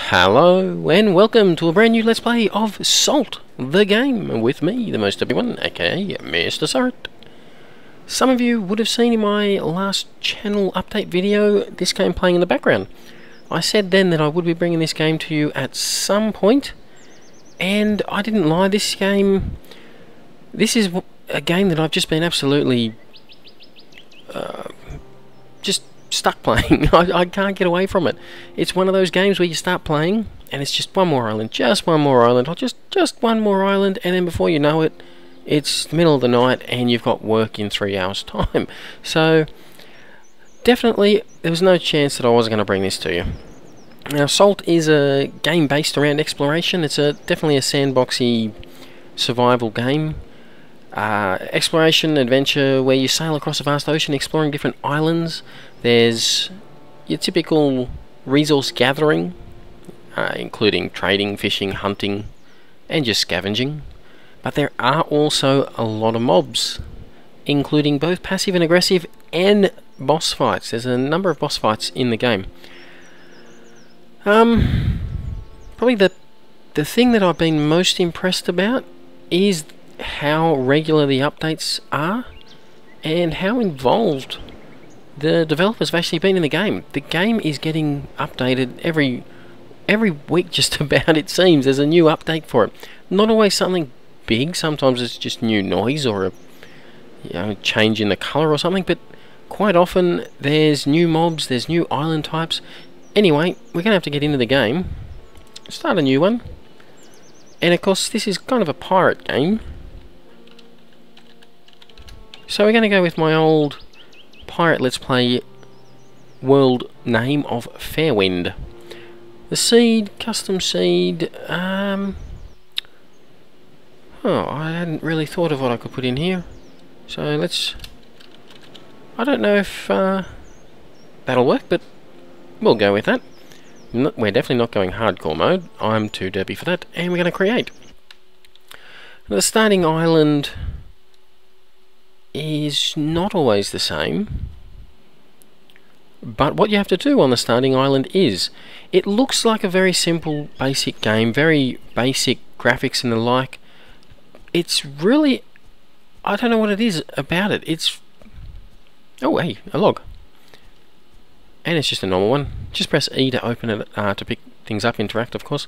Hello and welcome to a brand new Let's Play of Salt, the game, with me, the most happy one, aka MrSuryt. Some of you would have seen in my last channel update video this game playing in the background. I said then that I would be bringing this game to you at some point, and I didn't lie. This is a game that I've just been absolutely just stuck playing. I can't get away from it. It's one of those games where you start playing and it's just one more island, just one more island, or just one more island, and then before you know it, it's the middle of the night and you've got work in 3 hours time. So definitely there was no chance that I wasn't going to bring this to you. Now, Salt is a game based around exploration. It's definitely a sandboxy survival game. Exploration, adventure, where you sail across a vast ocean exploring different islands. There's your typical resource gathering, including trading, fishing, hunting, and just scavenging. But there are also a lot of mobs, including both passive and aggressive, and boss fights. There's a number of boss fights in the game. Probably the thing that I've been most impressed about is how regular the updates are and how involved the developers have actually been in the game. The game is getting updated every week, just about, it seems. There's a new update for it. Not always something big. Sometimes it's just new noise or a change in the colour or something, but quite often there's new mobs, there's new island types. Anyway, we're going to have to get into the game, start a new one, and of course this is kind of a pirate game. So we're going to go with my old pirate Let's Play world name of Fairwind. The seed, custom seed, I hadn't really thought of what I could put in here. So I don't know if that'll work, but we'll go with that. We're definitely not going hardcore mode. I'm too derpy for that, and we're going to create. The starting island is not always the same, but what you have to do on the starting island is, it looks like a very simple basic game, very basic graphics and the like. It's really, I don't know what it is about it. It's, oh hey, a log, and it's just a normal one. Just press E to open it, to pick things up, interact of course.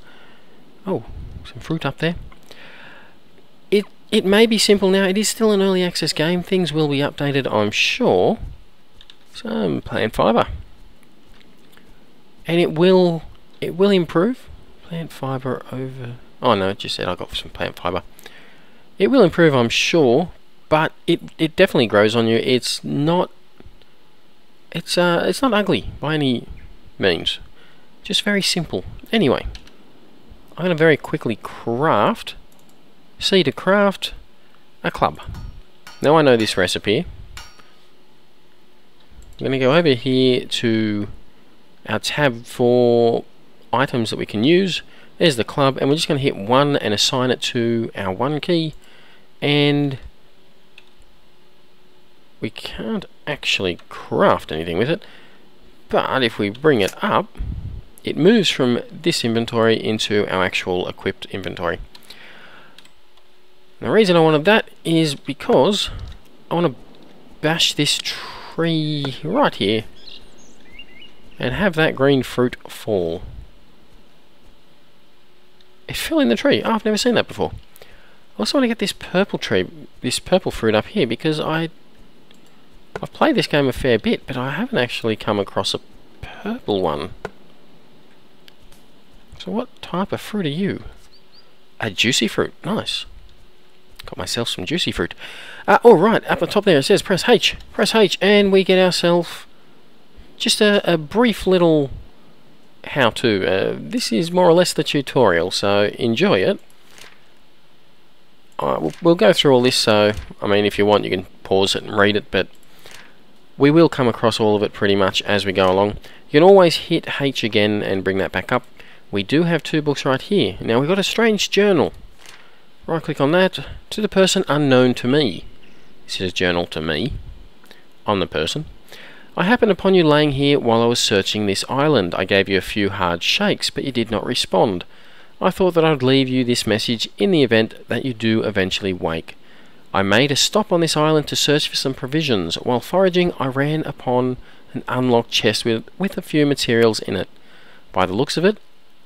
Oh, some fruit up there. It may be simple now. It is still an early access game. Things will be updated, I'm sure. Some plant fibre, and it will improve. Plant fibre over. Oh no, it just said I got some plant fibre. It will improve, I'm sure, but it definitely grows on you. It's not ugly by any means. Just very simple. Anyway, I'm going to very quickly craft. C to craft a club. Now I know this recipe. I'm going to go over here to our tab for items that we can use. There's the club, and we're just going to hit 1 and assign it to our 1 key, and we can't actually craft anything with it, but if we bring it up, it moves from this inventory into our actual equipped inventory. The reason I wanted that is because I want to bash this tree right here and have that green fruit fall. It fell in the tree. Oh, I've never seen that before. I also want to get this purple tree, this purple fruit up here, because I've played this game a fair bit, but I haven't actually come across a purple one. So what type of fruit are you? A juicy fruit. Nice. Got myself some juicy fruit. Alright, up the top there it says press H. Press H, and we get ourselves just a brief little how-to. This is more or less the tutorial, so enjoy it. We'll go through all this, so I mean, if you want you can pause it and read it, but we will come across all of it pretty much as we go along. You can always hit H again and bring that back up. We do have 2 books right here. Now we've got a strange journal. Right click on that. To the person unknown to me. This is a journal to me. I'm the person. I happened upon you laying here while I was searching this island. I gave you a few hard shakes, but you did not respond. I thought that I would leave you this message in the event that you do eventually wake. I made a stop on this island to search for some provisions. While foraging, I ran upon an unlocked chest with a few materials in it. By the looks of it,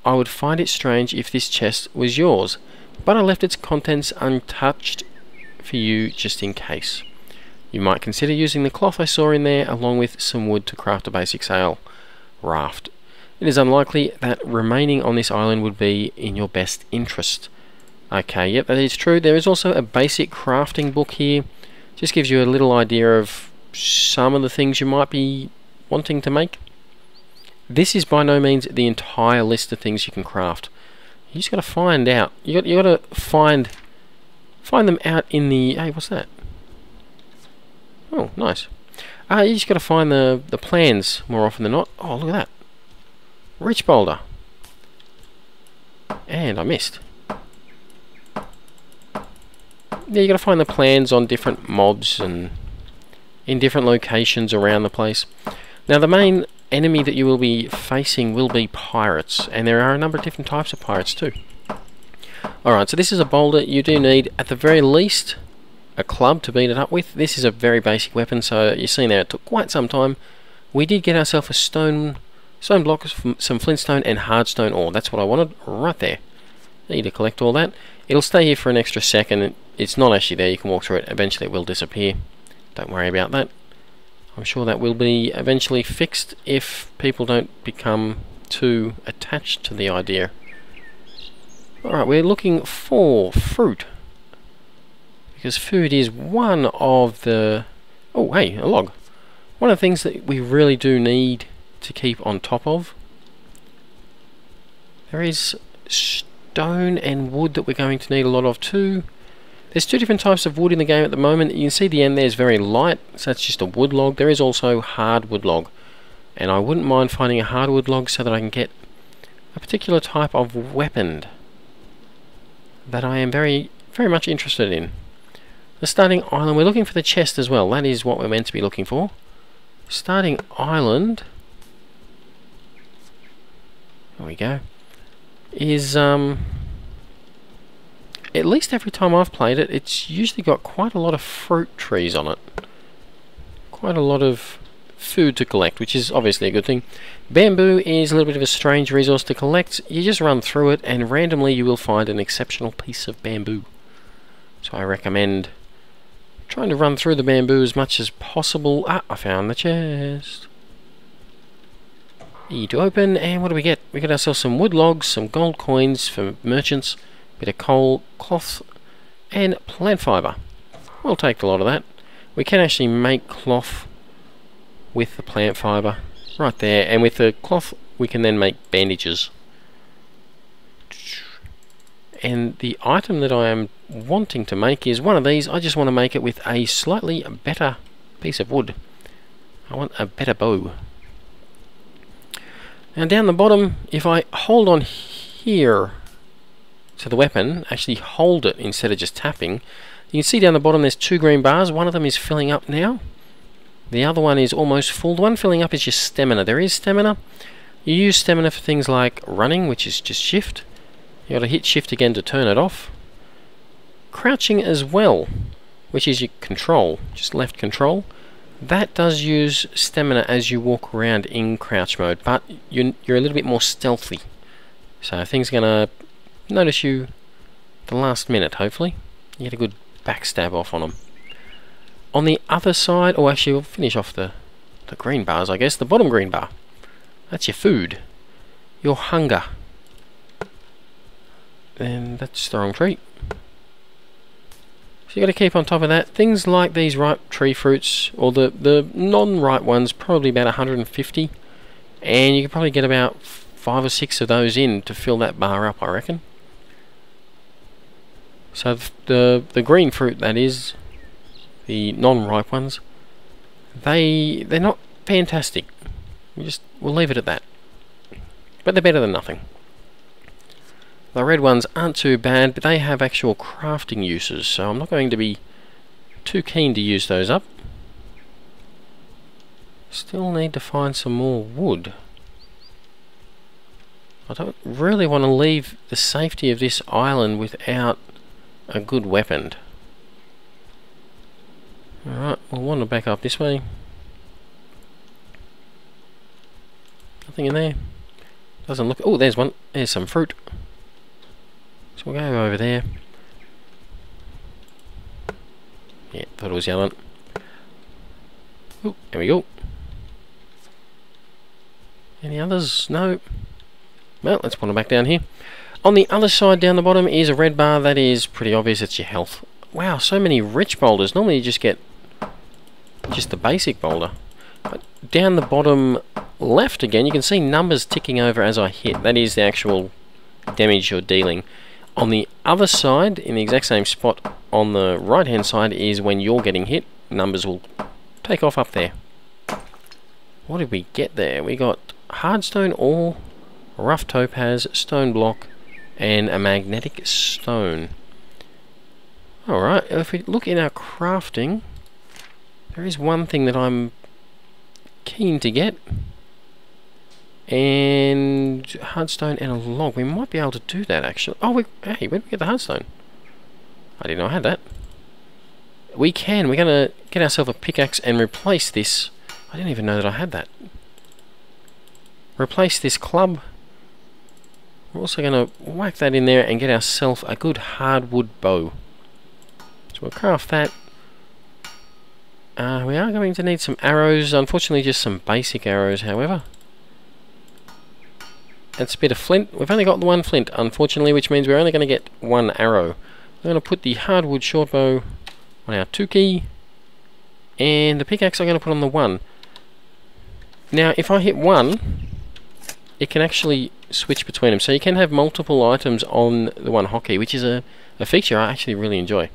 I would find it strange if this chest was yours, but I left its contents untouched for you just in case. You might consider using the cloth I saw in there along with some wood to craft a basic sail raft. It is unlikely that remaining on this island would be in your best interest. Okay, yep, that is true. There is also a basic crafting book here. Just gives you a little idea of some of the things you might be wanting to make. This is by no means the entire list of things you can craft. You just got to find out. You got to find them out in the. Hey, what's that? Oh, nice. You just got to find the plans more often than not. Oh, look at that. Rich boulder. And I missed. Yeah, you got to find the plans on different mobs and in different locations around the place. Now, the main enemy that you will be facing will be pirates, and there are a number of different types of pirates too. Alright, so this is a boulder. You do need, at the very least, a club to beat it up with. This is a very basic weapon, so you see there it took quite some time. We did get ourselves a stone block, some flintstone and hardstone ore. That's what I wanted right there. Need to collect all that. It'll stay here for an extra second. It's not actually there. You can walk through it. Eventually it will disappear. Don't worry about that. I'm sure that will be eventually fixed if people don't become too attached to the idea. Alright, we're looking for fruit. Because food is one of the... Oh, hey, a log. One of the things that we really do need to keep on top of. There is stone and wood that we're going to need a lot of too. There's two different types of wood in the game at the moment. You can see the end there is very light, so that's just a wood log. There is also hardwood log, and I wouldn't mind finding a hardwood log so that I can get a particular type of weapon that I am very, very much interested in. The starting island, we're looking for the chest as well. That is what we're meant to be looking for. Starting island, there we go, is at least every time I've played it, it's usually got quite a lot of fruit trees on it. Quite a lot of food to collect, which is obviously a good thing. Bamboo is a little bit of a strange resource to collect. You just run through it and randomly you will find an exceptional piece of bamboo. So I recommend trying to run through the bamboo as much as possible. Ah, I found the chest. E to open, and what do we get? We got ourselves some wood logs, some gold coins for merchants, a bit of coal, cloth, and plant fibre. We'll take a lot of that. We can actually make cloth with the plant fibre right there, and with the cloth we can then make bandages. And the item that I am wanting to make is one of these. I just want to make it with a slightly better piece of wood. I want a better bow. Now down the bottom, if I hold on here to the weapon, actually hold it instead of just tapping, you can see down the bottom there's two green bars. One of them is filling up now. The other one is almost full. The one filling up is just stamina. There is stamina. You use stamina for things like running, which is just shift. You got to hit shift again to turn it off. Crouching as well, which is your control, just left control. That does use stamina as you walk around in crouch mode, but you're a little bit more stealthy. So things are going to notice you the last minute, hopefully. You get a good backstab off on them. On the other side, or actually we'll finish off the green bars, I guess. The bottom green bar. That's your food. Your hunger. And that's the wrong tree. So you got to keep on top of that. Things like these ripe tree fruits, or the non-ripe ones, probably about 150, and you can probably get about 5 or 6 of those in to fill that bar up, I reckon. So the green fruit, that is, the non-ripe ones, they're not fantastic. We'll leave it at that. But they're better than nothing. The red ones aren't too bad, but they have actual crafting uses, so I'm not going to be too keen to use those up. Still need to find some more wood. I don't really want to leave the safety of this island without a good weapon. Alright, we'll wander back up this way. Nothing in there. Doesn't look... Oh, there's one. There's some fruit. So we'll go over there. Yeah, thought it was yellow. Oh, there we go. Any others? No. Well, let's wander back down here. On the other side down the bottom is a red bar. That is pretty obvious. It's your health. Wow, so many rich boulders. Normally you just get just the basic boulder. But down the bottom left again, you can see numbers ticking over as I hit. That is the actual damage you're dealing. On the other side, in the exact same spot on the right hand side, is when you're getting hit. Numbers will take off up there. What did we get there? We got hardstone ore, rough topaz, stone block, and a magnetic stone. Alright, if we look in our crafting, there is one thing that I'm keen to get. And hardstone and a log. We might be able to do that actually. Oh, hey, where did we get the hardstone? I didn't know I had that. We can. We're going to get ourselves a pickaxe and replace this. I didn't even know that I had that. Replace this club. We're also going to whack that in there and get ourselves a good hardwood bow. So we'll craft that. We are going to need some arrows. Unfortunately, just some basic arrows, however. That's a bit of flint. We've only got the one flint, unfortunately, which means we're only going to get one arrow. We're going to put the hardwood short bow on our 2 key. And the pickaxe I'm going to put on the 1. Now, if I hit 1, it can actually switch between them. So you can have multiple items on the one hotkey, which is a feature I actually really enjoy.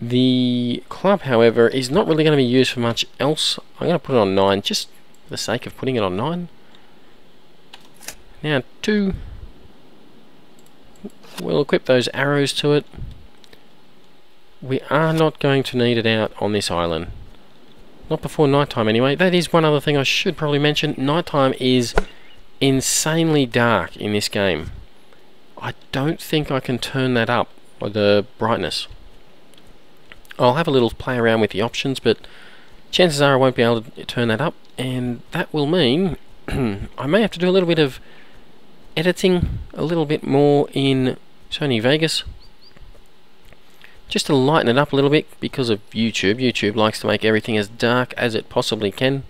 The club, however, is not really going to be used for much else. I'm going to put it on 9, just for the sake of putting it on 9. Now 2. We'll equip those arrows to it. We are not going to need it out on this island. Not before nighttime anyway. That is one other thing I should probably mention. Nighttime is insanely dark in this game. I don't think I can turn that up, or the brightness. I'll have a little play around with the options, but chances are I won't be able to turn that up, and that will mean I may have to do a little bit of editing, a little bit more in Sony Vegas, just to lighten it up a little bit because of YouTube. YouTube likes to make everything as dark as it possibly can.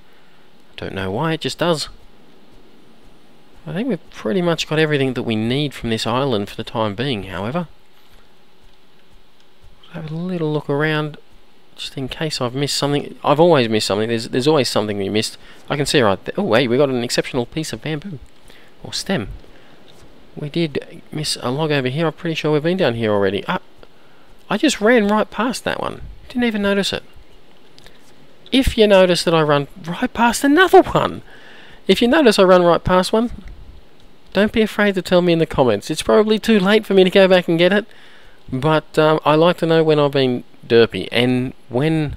Don't know why, it just does. I think we've pretty much got everything that we need from this island for the time being, however. Have a little look around just in case I've missed something. I've always missed something. There's always something we missed. I can see right there. Oh, hey, we got an exceptional piece of bamboo or stem. We did miss a log over here. I'm pretty sure we've been down here already. I just ran right past that one. Didn't even notice it. If you notice that I run right past another one, if you notice I run right past one, don't be afraid to tell me in the comments. It's probably too late for me to go back and get it, but I like to know when I've been derpy, and when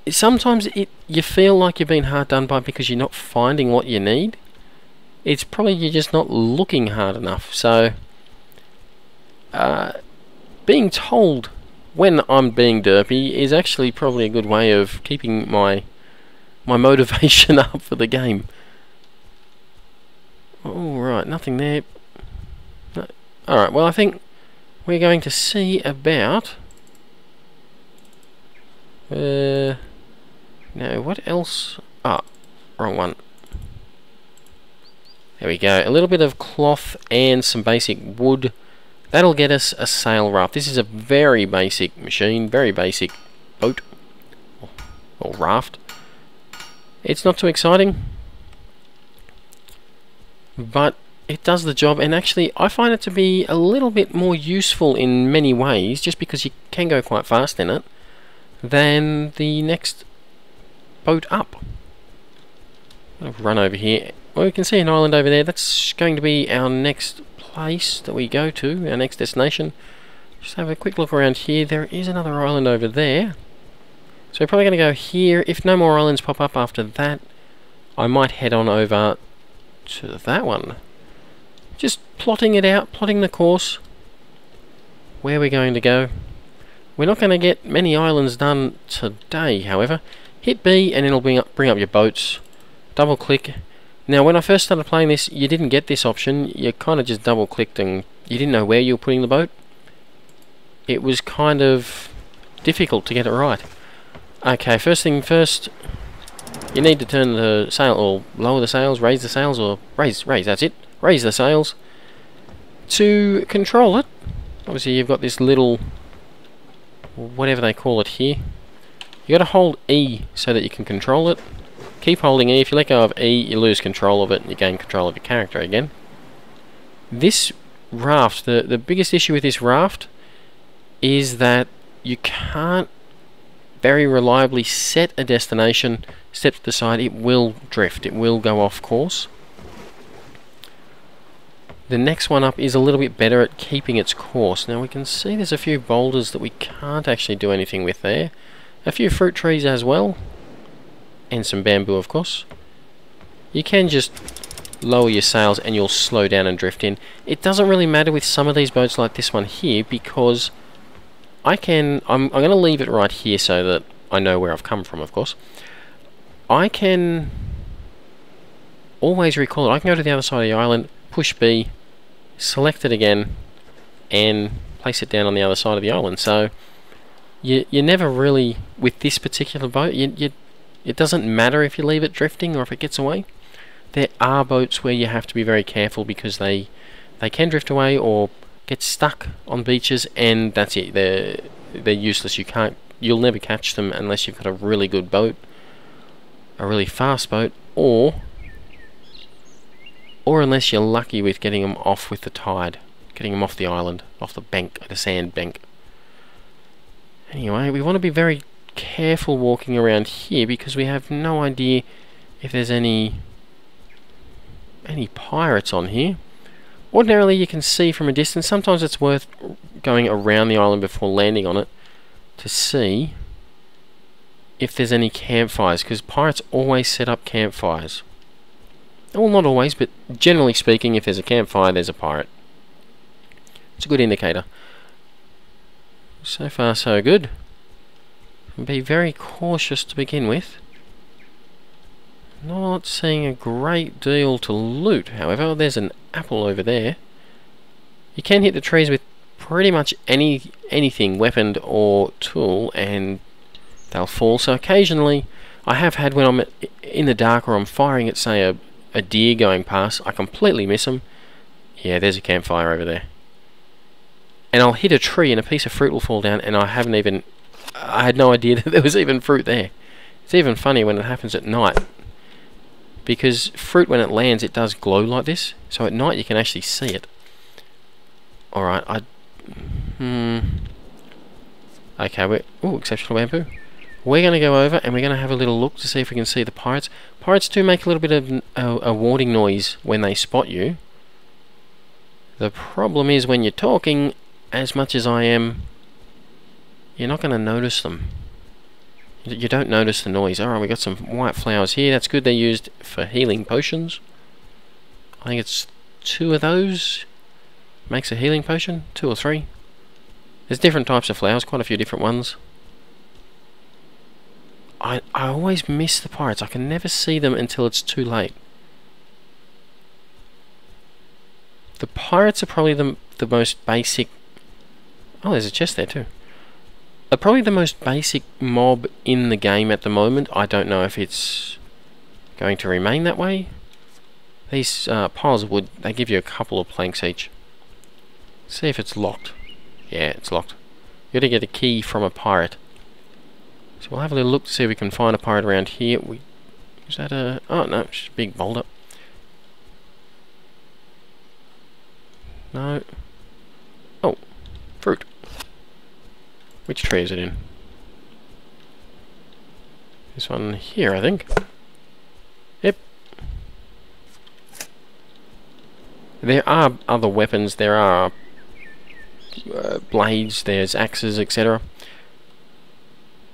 sometimes you feel like you've been hard done by because you're not finding what you need. It's probably you're just not looking hard enough. So being told when I'm being derpy is actually probably a good way of keeping my motivation up for the game. Alright, nothing there. No. Alright, well I think we're going to see about no, what else? Wrong one. There we go. A little bit of cloth and some basic wood. That'll get us a sail raft. This is a very basic machine, very basic boat or raft. It's not too exciting, but it does the job, and actually I find it to be a little bit more useful in many ways, just because you can go quite fast in it, than the next boat up. I'll run over here. Well, we can see an island over there. That's going to be our next place that we go to, our next destination. Just have a quick look around here. There is another island over there. So we're probably going to go here. If no more islands pop up after that, I might head on over to that one. Just plotting it out, plotting the course, where we're going to go. We're not going to get many islands done today, however. Hit B and it'll bring up your boats. Double click. Now when I first started playing this, you didn't get this option. You kind of just double clicked and you didn't know where you were putting the boat. It was kind of difficult to get it right. Okay, first thing first, you need to turn the sail, or lower the sails, raise the sails, or raise, that's it. Raise the sails. To control it, obviously you've got this little, whatever they call it here. You got to hold E so that you can control it. Keep holding E. If you let go of E, you lose control of it and you gain control of your character again. This raft, the biggest issue with this raft is that you can't very reliably set a destination, step to the side. It will drift, it will go off course. The next one up is a little bit better at keeping its course. Now we can see there's a few boulders that we can't actually do anything with there. A few fruit trees as well, and some bamboo of course. You can just lower your sails and you'll slow down and drift in. It doesn't really matter with some of these boats like this one here, because I'm going to leave it right here so that I know where I've come from, of course. I can always recall it. I can go to the other side of the island, push B, select it again, and place it down on the other side of the island. So you never really, with this particular boat, it doesn't matter if you leave it drifting or if it gets away. There are boats where you have to be very careful because they can drift away or get stuck on beaches, and that's it. They're useless. You'll never catch them unless you've got a really good boat, a really fast boat, or unless you're lucky with getting them off with the tide, getting them off the island, off the bank, the sand bank. Anyway, we want to be very careful walking around here because we have no idea if there's any pirates on here. Ordinarily you can see from a distance. Sometimes it's worth going around the island before landing on it to see if there's any campfires, because pirates always set up campfires. Well, not always, but generally speaking, if there's a campfire, there's a pirate. It's a good indicator. So far, so good. Be very cautious to begin with. Not seeing a great deal to loot, however. There's an apple over there. You can hit the trees with pretty much anything, weapon or tool, and they'll fall. So occasionally, I have had when I'm in the dark or I'm firing at, say, a deer going past, I completely miss them. Yeah, there's a campfire over there. And I'll hit a tree and a piece of fruit will fall down, and I had no idea that there was even fruit there. It's even funny when it happens at night, because fruit, when it lands, it does glow like this, so at night you can actually see it. Alright, okay, exceptional bamboo. We're going to go over and we're going to have a little look to see if we can see the pirates. Pirates do make a little bit of a warning noise when they spot you. The problem is when you're talking, as much as I am, you're not going to notice them. You don't notice the noise. Alright, we got some white flowers here. That's good. They're used for healing potions. I think it's 2 of those makes a healing potion. 2 or 3. There's different types of flowers, quite a few different ones. I always miss the pirates. I can never see them until it's too late. The pirates are probably the most basic. Oh, there's a chest there too. Are probably the most basic mob in the game at the moment. I don't know if it's going to remain that way. These piles of wood, they give you a couple of planks each. See if it's locked. Yeah, it's locked. You gotta get a key from a pirate. So we'll have a little look to see if we can find a pirate around here. Is that a... oh no, it's just a big boulder. No. Oh, fruit. Which tree is it in? This one here, I think. Yep. There are other weapons. There are blades, there's axes, etc.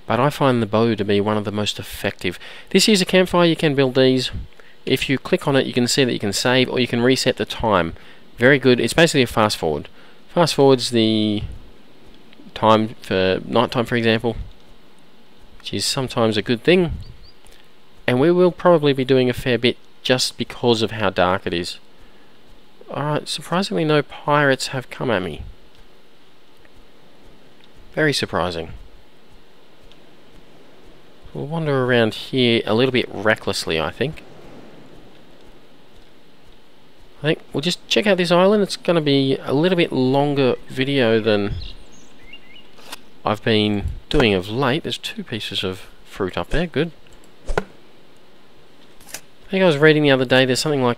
but I find the bow to be one of the most effective. This is a campfire. You can build these. If you click on it, you can see that you can save, or you can reset the time. Very good. It's basically a fast forward. Fast forwards the time for nighttime, for example, which is sometimes a good thing. And we will probably be doing a fair bit just because of how dark it is. Alright, surprisingly no pirates have come at me. Very surprising. We'll wander around here a little bit recklessly, I think. We'll just check out this island. It's going to be a little bit longer video than I've been doing of late. There's 2 pieces of fruit up there, good. I think I was reading the other day there's something like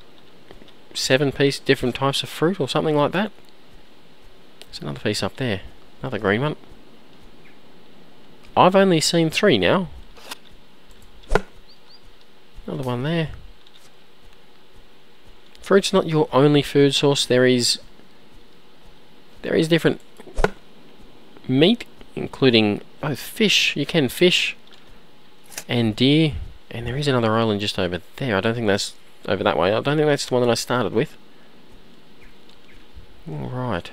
7 different types of fruit or something like that. There's another piece up there, another green one. I've only seen 3 now. Another one there. Fruit's not your only food source. There is different meat, including both fish. You can fish and deer, and there is another island just over there. I don't think that's over that way. I don't think that's the one that I started with. All right.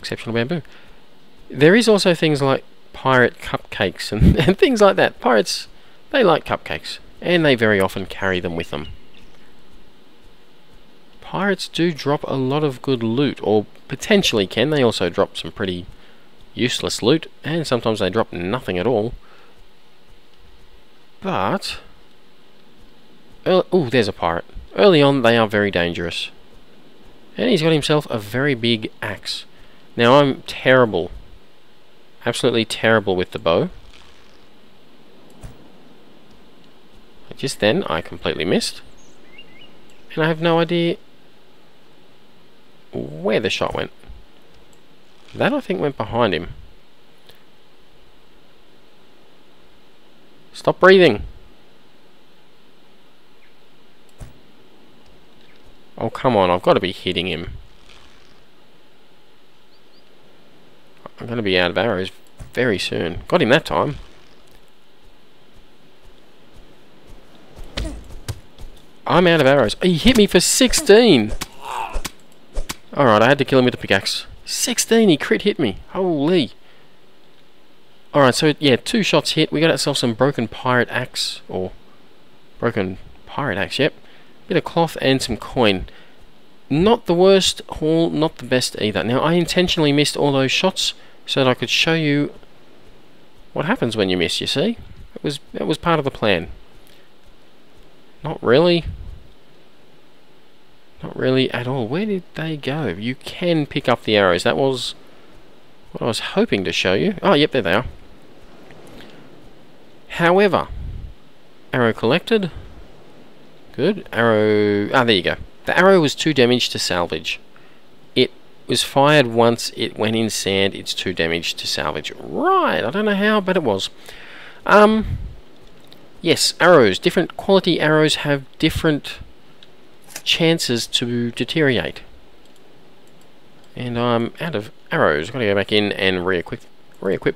Exceptional bamboo. There is also things like pirate cupcakes and things like that. Pirates, they like cupcakes, and they very often carry them with them. Pirates do drop a lot of good loot, or potentially can. They also drop some pretty useless loot, and sometimes they drop nothing at all. But oh, there's a pirate. Early on, they are very dangerous, and he's got himself a very big axe. Now, I'm terrible, absolutely terrible with the bow. Just then, I completely missed, and I have no idea where the shot went. That, I think, went behind him. Stop breathing. Oh, come on, I've got to be hitting him. I'm going to be out of arrows very soon. Got him that time. I'm out of arrows. He hit me for 16! Alright, I had to kill him with the pickaxe. 16, he crit hit me. Holy. Alright, so yeah, 2 shots hit. We got ourselves some broken pirate axe. Or broken pirate axe, yep. Bit of cloth and some coin. Not the worst haul, not the best either. Now, I intentionally missed all those shots so that I could show you what happens when you miss, you see? It was part of the plan. Not really. Not really at all. Where did they go? You can pick up the arrows. That was what I was hoping to show you. Oh, yep, there they are. However, arrow collected. Good. Arrow... Ah, there you go. The arrow was too damaged to salvage. It was fired once. It went in sand. It's too damaged to salvage. Right. I don't know how, but it was. Yes, arrows. Different quality arrows have different chances to deteriorate. And I'm out of arrows. I've got to go back in and re-equip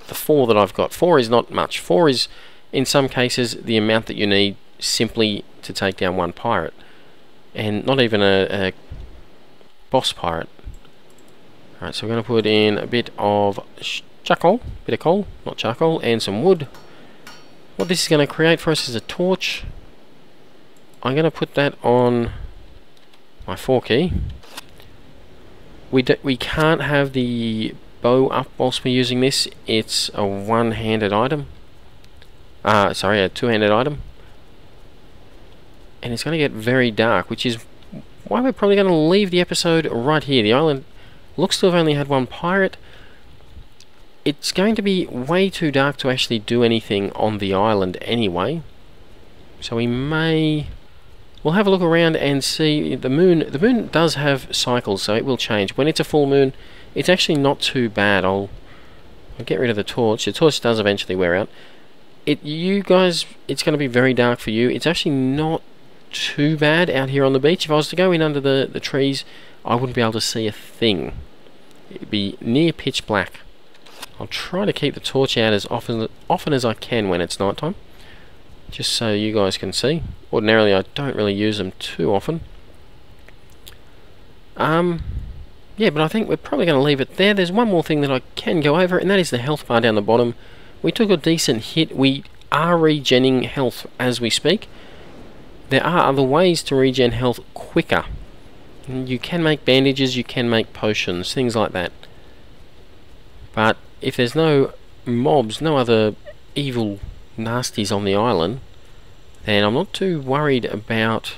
the 4 that I've got. 4 is not much. 4 is, in some cases, the amount that you need simply to take down one pirate. And not even a boss pirate. Alright, so we're going to put in a bit of charcoal, not charcoal, and some wood. What this is going to create for us is a torch. I'm going to put that on my 4 key. We can't have the bow up whilst we're using this. It's a one-handed item. Sorry, a two-handed item. And it's going to get very dark, which is why we're probably going to leave the episode right here. The island looks to have only had 1 pirate. It's going to be way too dark to actually do anything on the island anyway. So we'll have a look around and see the moon. The moon does have cycles, so it will change. When it's a full moon, it's actually not too bad. I'll get rid of the torch. The torch does eventually wear out. You guys, it's going to be very dark for you. It's actually not too bad out here on the beach. If I was to go in under the trees, I wouldn't be able to see a thing. It'd be near pitch black. I'll try to keep the torch out as often as I can when it's night time, just so you guys can see. Ordinarily I don't really use them too often. Yeah, but I think we're probably going to leave it there. There's one more thing that I can go over, and that is the health bar down the bottom. We took a decent hit. We are regenning health as we speak. There are other ways to regen health quicker. You can make bandages, you can make potions, things like that. But if there's no mobs, no other evil nasties on the island, then I'm not too worried about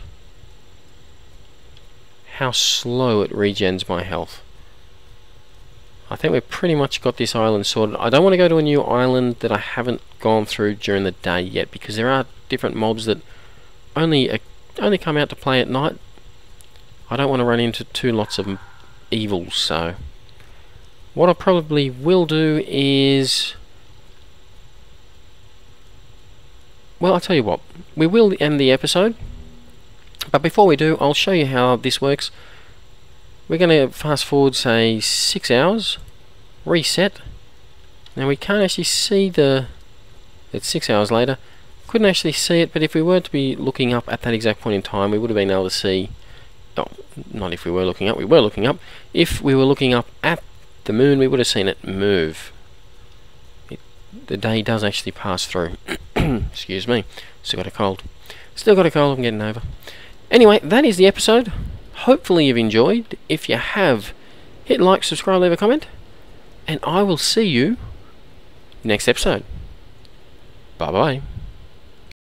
how slow it regens my health. I think we've pretty much got this island sorted. I don't want to go to a new island that I haven't gone through during the day yet, because there are different mobs that only come out to play at night. I don't want to run into two lots of evils, so what I probably will do is, well, I'll tell you what, we will end the episode. But before we do, I'll show you how this works. We're going to fast forward, say, 6 hours, reset. Now we can't actually see it's 6 hours later. Couldn't actually see it, but if we were to be looking up at that exact point in time, we would have been able to see, oh, not if we were looking up, we were looking up. If we were looking up at the moon, we would have seen it move. The day does actually pass through. Excuse me, still got a cold. I'm getting over. Anyway, that is the episode. Hopefully you've enjoyed. If you have, hit like, subscribe, leave a comment, and I will see you next episode. Bye bye.